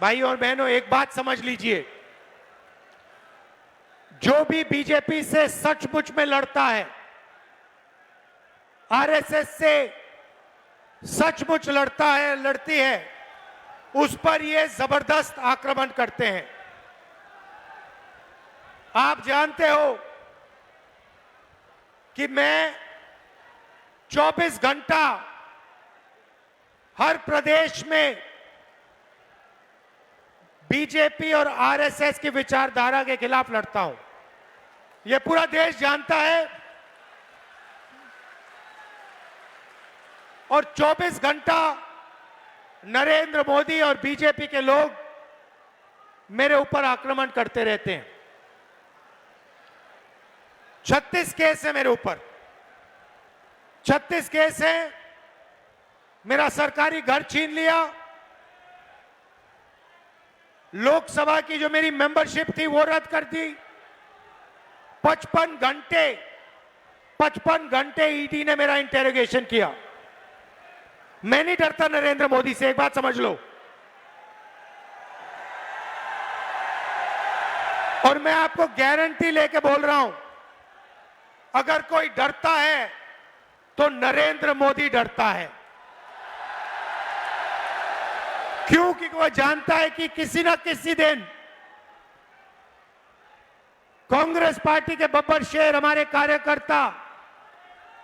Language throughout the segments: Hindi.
भाई और बहनों, एक बात समझ लीजिए, जो भी बीजेपी से सचमुच में लड़ता है, आरएसएस से सचमुच लड़ता है, लड़ती है, उस पर ये जबरदस्त आक्रमण करते हैं। आप जानते हो कि मैं 24 घंटा हर प्रदेश में बीजेपी और आरएसएस की विचारधारा के खिलाफ लड़ता हूं। यह पूरा देश जानता है। और 24 घंटा नरेंद्र मोदी और बीजेपी के लोग मेरे ऊपर आक्रमण करते रहते हैं। 36 केस है मेरे ऊपर, 36 केस है। मेरा सरकारी घर छीन लिया, लोकसभा की जो मेरी मेंबरशिप थी वो रद्द कर दी। 55 घंटे ईडी ने मेरा इंटेरोगेशन किया। मैं नहीं डरता नरेंद्र मोदी से, एक बात समझ लो। और मैं आपको गारंटी लेके बोल रहा हूं, अगर कोई डरता है तो नरेंद्र मोदी डरता है। क्योंकि वो जानता है कि किसी ना किसी दिन कांग्रेस पार्टी के बब्बर शेर हमारे कार्यकर्ता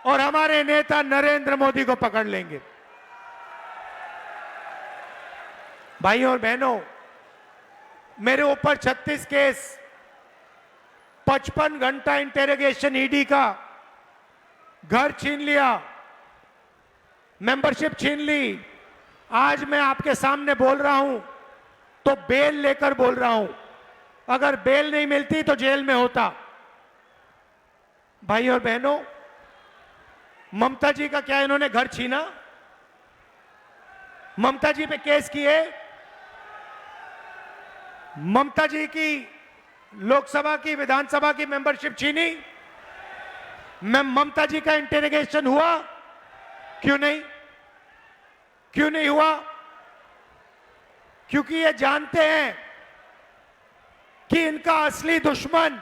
और हमारे नेता नरेंद्र मोदी को पकड़ लेंगे। भाइयों और बहनों, मेरे ऊपर 36 केस, 55 घंटा इंटेरोगेशन ईडी का, घर छीन लिया, मेंबरशिप छीन ली। आज मैं आपके सामने बोल रहा हूं तो बेल लेकर बोल रहा हूं। अगर बेल नहीं मिलती तो जेल में होता। भाई और बहनों, ममता जी का क्या इन्होंने घर छीना? ममता जी पे केस किए? ममता जी की लोकसभा की, विधानसभा की मेंबरशिप छीनी? ममता जी का इंटेरोगेशन हुआ? क्यों नहीं? क्यों नहीं हुआ? क्योंकि ये जानते हैं कि इनका असली दुश्मन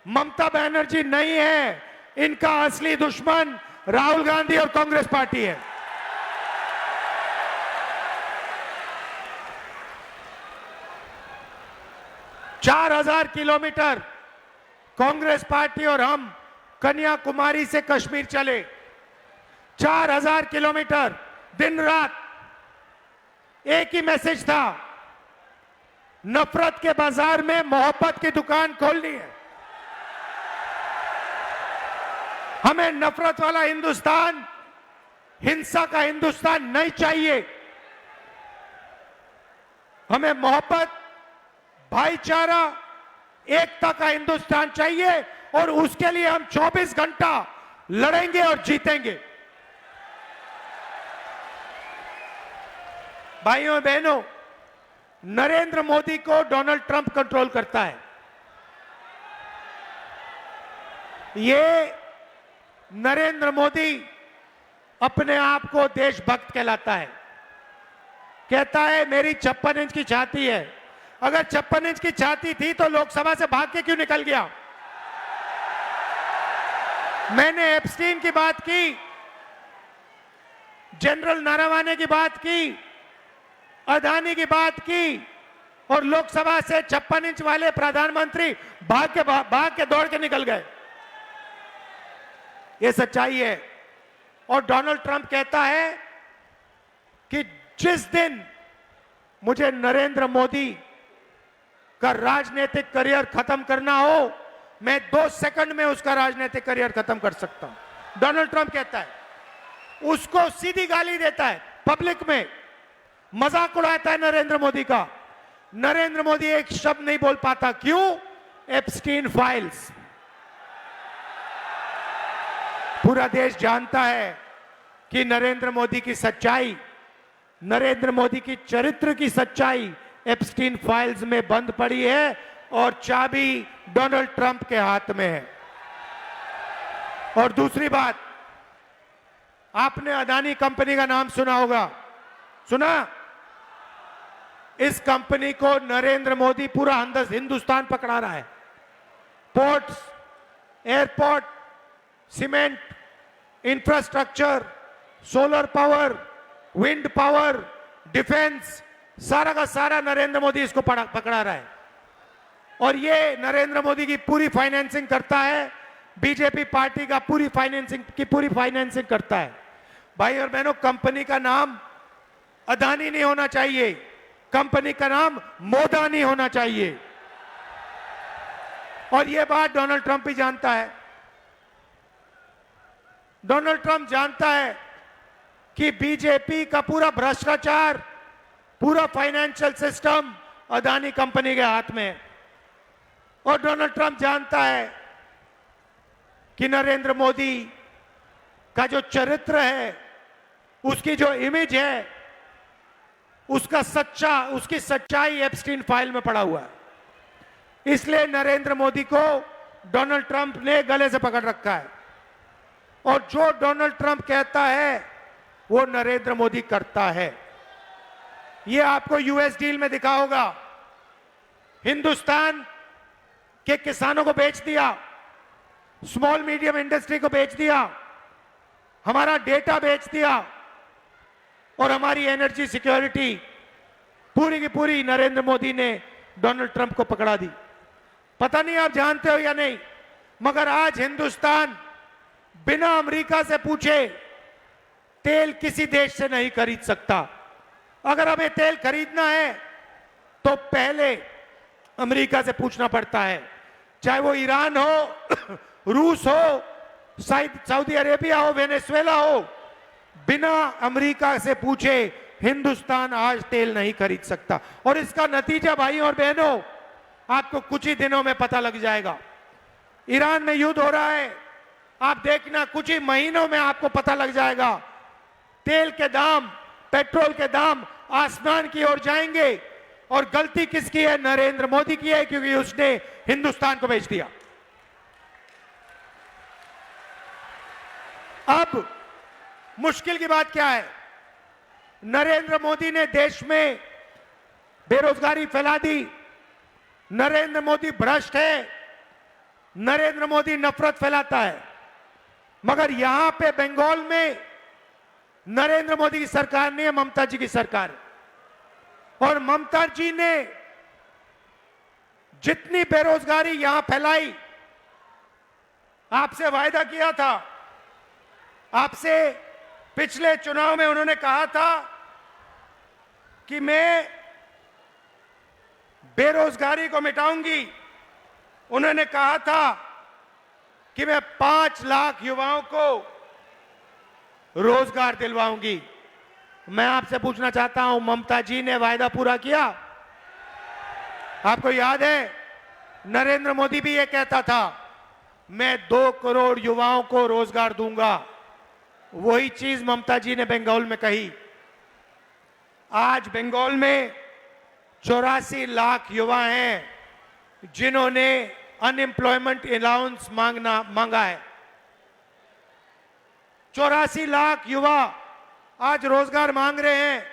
ममता बनर्जी नहीं है, इनका असली दुश्मन राहुल गांधी और कांग्रेस पार्टी है। चार 4,000 किलोमीटर कांग्रेस पार्टी और हम कन्याकुमारी से कश्मीर चले। 4,000 किलोमीटर, दिन रात एक ही मैसेज था, नफरत के बाजार में मोहब्बत की दुकान खोलनी है। हमें नफरत वाला हिंदुस्तान, हिंसा का हिंदुस्तान नहीं चाहिए। हमें मोहब्बत, भाईचारा, एकता का हिंदुस्तान चाहिए और उसके लिए हम 24 घंटा लड़ेंगे और जीतेंगे। भाइयों बहनों, नरेंद्र मोदी को डोनाल्ड ट्रंप कंट्रोल करता है। ये नरेंद्र मोदी अपने आप को देशभक्त कहलाता है। कहता है मेरी 56 इंच की छाती है। अगर 56 इंच की छाती थी तो लोकसभा से भाग के क्यों निकल गया? मैंने एप्स्टीन की बात की, जनरल नारावाने की बात की, अदानी की बात की और लोकसभा से 56 इंच वाले प्रधानमंत्री भाग के दौड़ के निकल गए। यह सच्चाई है। और डोनाल्ड ट्रंप कहता है कि जिस दिन मुझे नरेंद्र मोदी का राजनीतिक करियर खत्म करना हो, मैं 2 सेकंड में उसका राजनीतिक करियर खत्म कर सकता हूं। डोनाल्ड ट्रंप कहता है, उसको सीधी गाली देता है, पब्लिक में मजाक उड़ाता है नरेंद्र मोदी का। नरेंद्र मोदी एक शब्द नहीं बोल पाता। क्यों? Epstein files. पूरा देश जानता है कि नरेंद्र मोदी की सच्चाई, नरेंद्र मोदी की चरित्र की सच्चाई एप्स्टीन फाइल्स में बंद पड़ी है और चाबी डोनाल्ड ट्रंप के हाथ में है। और दूसरी बात, आपने अदानी कंपनी का नाम सुना होगा, सुना? इस कंपनी को नरेंद्र मोदी पूरा हिंदुस्तान पकड़ा रहा है। Ports, airport, cement, infrastructure, solar power, wind power, defence, सारा का सारा नरेंद्र मोदी इसको पकड़ा रहा है। और ये नरेंद्र मोदी की पूरी फाइनेंसिंग करता है, बीजेपी पार्टी का पूरी फाइनेंसिंग करता है। भाई और बहनों, कंपनी का नाम अदानी नहीं होना चाहिए, कंपनी का नाम मोदानी होना चाहिए। और यह बात डोनाल्ड ट्रंप भी जानता है। डोनाल्ड ट्रंप जानता है कि बीजेपी का पूरा भ्रष्टाचार, पूरा फाइनेंशियल सिस्टम अदानी कंपनी के हाथ में है। और डोनाल्ड ट्रंप जानता है कि नरेंद्र मोदी का जो चरित्र है, उसकी जो इमेज है, उसकी सच्चाई एप्स्टीन फाइल में पड़ा हुआ है। इसलिए नरेंद्र मोदी को डोनाल्ड ट्रंप ने गले से पकड़ रखा है। और जो डोनाल्ड ट्रंप कहता है वो नरेंद्र मोदी करता है। ये आपको यूएस डील में दिखा होगा। हिंदुस्तान के किसानों को बेच दिया, स्मॉल मीडियम इंडस्ट्री को बेच दिया, हमारा डेटा बेच दिया और हमारी एनर्जी सिक्योरिटी पूरी की पूरी नरेंद्र मोदी ने डोनाल्ड ट्रंप को पकड़ा दी। पता नहीं आप जानते हो या नहीं, मगर आज हिंदुस्तान बिना अमेरिका से पूछे तेल किसी देश से नहीं खरीद सकता। अगर हमें तेल खरीदना है तो पहले अमेरिका से पूछना पड़ता है, चाहे वो ईरान हो, रूस हो, सऊदी अरेबिया हो, वेनेजुएला हो। बिना अमेरिका से पूछे हिंदुस्तान आज तेल नहीं खरीद सकता। और इसका नतीजा भाई और बहनों आपको कुछ ही दिनों में पता लग जाएगा। ईरान में युद्ध हो रहा है, आप देखना कुछ ही महीनों में आपको पता लग जाएगा। तेल के दाम, पेट्रोल के दाम आसमान की ओर जाएंगे। और गलती किसकी है? नरेंद्र मोदी की है, क्योंकि उसने हिंदुस्तान को बेच दिया। अब मुश्किल की बात क्या है? नरेंद्र मोदी ने देश में बेरोजगारी फैला दी। नरेंद्र मोदी भ्रष्ट है, नरेंद्र मोदी नफरत फैलाता है। मगर यहां पे बंगाल में नरेंद्र मोदी की सरकार नहीं है, ममता जी की सरकार है। और ममता जी ने जितनी बेरोजगारी यहां फैलाई, आपसे वायदा किया था, आपसे पिछले चुनाव में उन्होंने कहा था कि मैं बेरोजगारी को मिटाऊंगी। उन्होंने कहा था कि मैं 5 लाख युवाओं को रोजगार दिलवाऊंगी। मैं आपसे पूछना चाहता हूं, ममता जी ने वायदा पूरा किया? आपको याद है नरेंद्र मोदी भी ये कहता था, मैं 2 करोड़ युवाओं को रोजगार दूंगा। वही चीज ममता जी ने बंगाल में कही। आज बंगाल में 84 लाख युवा हैं जिन्होंने अनएम्प्लॉयमेंट अलाउंस मांगा है। 84 लाख युवा आज रोजगार मांग रहे हैं।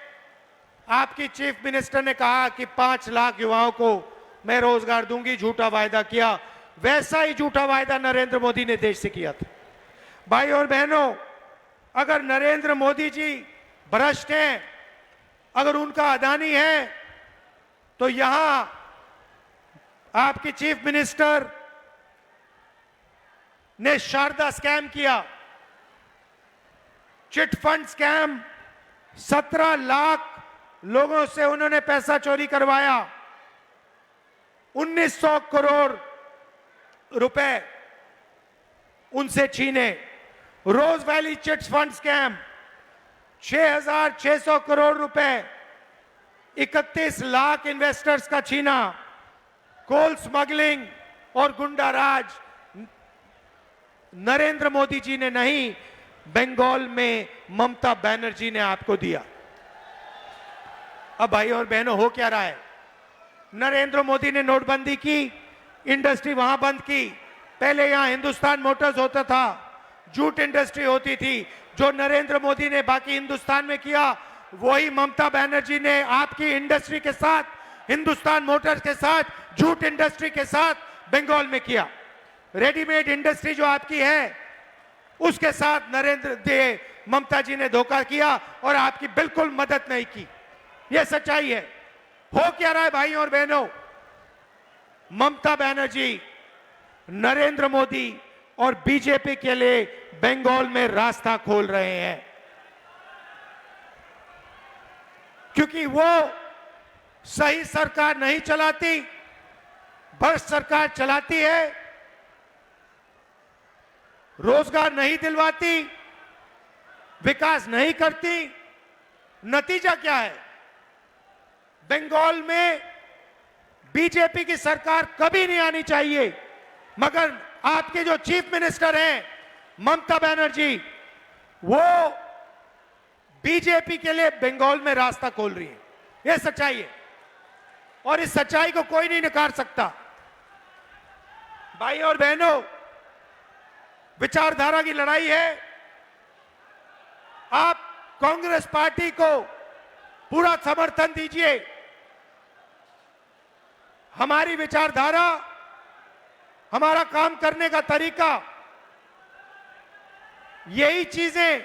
आपकी चीफ मिनिस्टर ने कहा कि 5 लाख युवाओं को मैं रोजगार दूंगी, झूठा वायदा किया। वैसा ही झूठा वायदा नरेंद्र मोदी ने देश से किया था। भाई और बहनों, अगर नरेंद्र मोदी जी भ्रष्ट हैं, अगर उनका अदानी है, तो यहां आपकी चीफ मिनिस्टर ने शारदा स्कैम किया, चिट फंड स्कैम। 17 लाख लोगों से उन्होंने पैसा चोरी करवाया। 1900 करोड़ रुपए उनसे छीने। Rose Valley chit fund scam 6600 crore रुपए 31 लाख इन्वेस्टर्स का छीना। कोल स्मगलिंग और गुंडाराज नरेंद्र मोदी जी ने नहीं, बंगाल में ममता बनर्जी ने आपको दिया। अब भाई और बहनों, हो क्या रहा है? नरेंद्र मोदी ने नोटबंदी की, इंडस्ट्री वहां बंद की। पहले यहां हिंदुस्तान मोटर्स होता था, जूट इंडस्ट्री होती थी। जो नरेंद्र मोदी ने बाकी हिंदुस्तान में किया, वही ममता बनर्जी ने आपकी इंडस्ट्री के साथ, हिंदुस्तान मोटर्स के साथ, जूट इंडस्ट्री के साथ बंगाल में किया। रेडीमेड इंडस्ट्री जो आपकी है उसके साथ ममता जी ने धोखा किया और आपकी बिल्कुल मदद नहीं की। यह सच्चाई है। हो क्या रहा है भाइयों और बहनों? ममता बनर्जी नरेंद्र मोदी और बीजेपी के लिए बंगाल में रास्ता खोल रहे हैं, क्योंकि वो सही सरकार नहीं चलाती, भ्रष्ट सरकार चलाती है, रोजगार नहीं दिलवाती, विकास नहीं करती। नतीजा क्या है? बंगाल में बीजेपी की सरकार कभी नहीं आनी चाहिए, मगर आपके जो चीफ मिनिस्टर हैं ममता बनर्जी, वो बीजेपी के लिए बंगाल में रास्ता खोल रही है। यह सच्चाई है और इस सच्चाई को कोई नहीं नकार सकता। भाई और बहनों, विचारधारा की लड़ाई है। आप कांग्रेस पार्टी को पूरा समर्थन दीजिए। हमारी विचारधारा, हमारा काम करने का तरीका, यही चीजें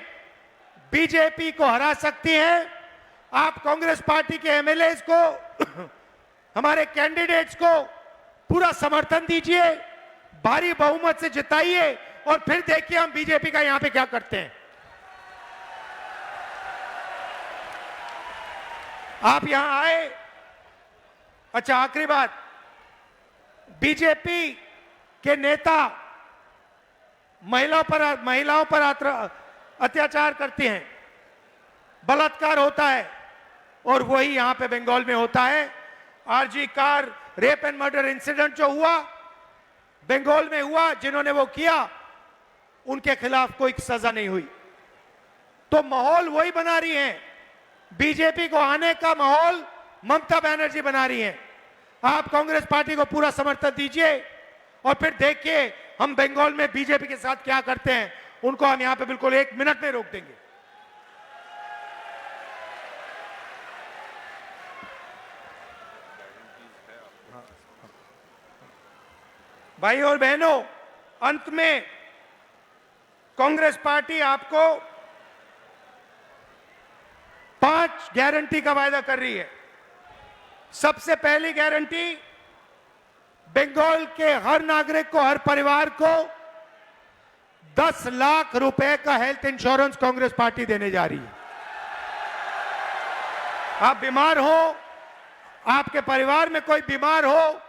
बीजेपी को हरा सकती हैं। आप कांग्रेस पार्टी के एमएलएस को, हमारे कैंडिडेट्स को पूरा समर्थन दीजिए, भारी बहुमत से जिताइए और फिर देखिए हम बीजेपी का यहां पे क्या करते हैं। आप यहां आए। अच्छा, आखिरी बात, बीजेपी के नेता महिलाओं पर अत्याचार करते हैं, बलात्कार होता है, और वही यहां पे बंगाल में होता है। RG Kar rape and murder incident जो हुआ बंगाल में हुआ, जिन्होंने वो किया उनके खिलाफ कोई सजा नहीं हुई। तो माहौल वही बना रही है, बीजेपी को आने का माहौल ममता बनर्जी बना रही है। आप कांग्रेस पार्टी को पूरा समर्थन दीजिए और फिर देखिए हम बंगाल में बीजेपी के साथ क्या करते हैं। उनको हम यहां पे बिल्कुल 1 मिनट में रोक देंगे। भाई और बहनों, अंत में कांग्रेस पार्टी आपको 5 गारंटी का वायदा कर रही है। सबसे पहली गारंटी, बंगाल के हर नागरिक को, हर परिवार को 10 लाख रुपए का हेल्थ इंश्योरेंस कांग्रेस पार्टी देने जा रही है। आप बीमार हो, आपके परिवार में कोई बीमार हो,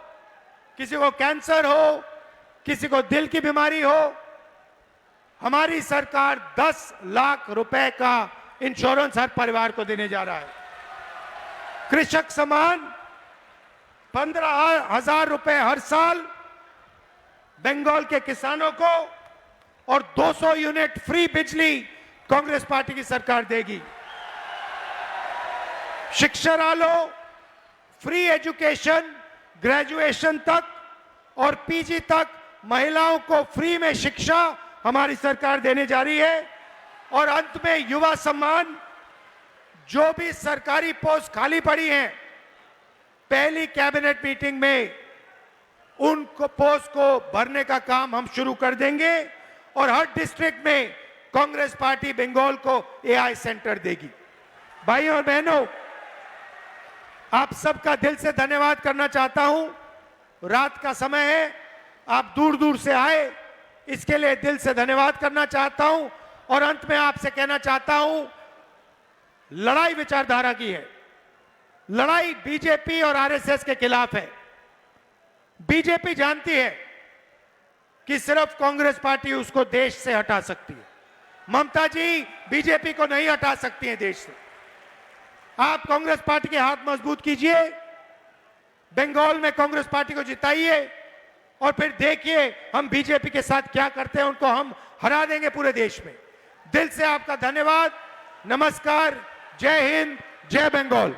किसी को कैंसर हो, किसी को दिल की बीमारी हो, हमारी सरकार 10 लाख रुपए का इंश्योरेंस हर परिवार को देने जा रहा है। कृषक सम्मान 15,000 रुपए हर साल बंगाल के किसानों को, और 200 यूनिट फ्री बिजली कांग्रेस पार्टी की सरकार देगी। शिक्षा वालों, फ्री एजुकेशन, ग्रेजुएशन तक और पीजी तक महिलाओं को फ्री में शिक्षा हमारी सरकार देने जा रही है। और अंत में युवा सम्मान, जो भी सरकारी पोस्ट खाली पड़ी हैं, पहली कैबिनेट मीटिंग में उनको पोस्ट को भरने का काम हम शुरू कर देंगे और हर डिस्ट्रिक्ट में कांग्रेस पार्टी बंगाल को एआई सेंटर देगी। भाइयों और बहनों, आप सबका दिल से धन्यवाद करना चाहता हूं। रात का समय है, आप दूर दूर से आए, इसके लिए दिल से धन्यवाद करना चाहता हूं। और अंत में आपसे कहना चाहता हूं, लड़ाई विचारधारा की है, लड़ाई बीजेपी और आरएसएस के खिलाफ है। बीजेपी जानती है कि सिर्फ कांग्रेस पार्टी उसको देश से हटा सकती है। ममता जी बीजेपी को नहीं हटा सकती हैं देश से। आप कांग्रेस पार्टी के हाथ मजबूत कीजिए, बंगाल में कांग्रेस पार्टी को जिताइए और फिर देखिए हम बीजेपी के साथ क्या करते हैं। उनको हम हरा देंगे पूरे देश में। दिल से आपका धन्यवाद। नमस्कार, जय हिंद, जय बंगाल।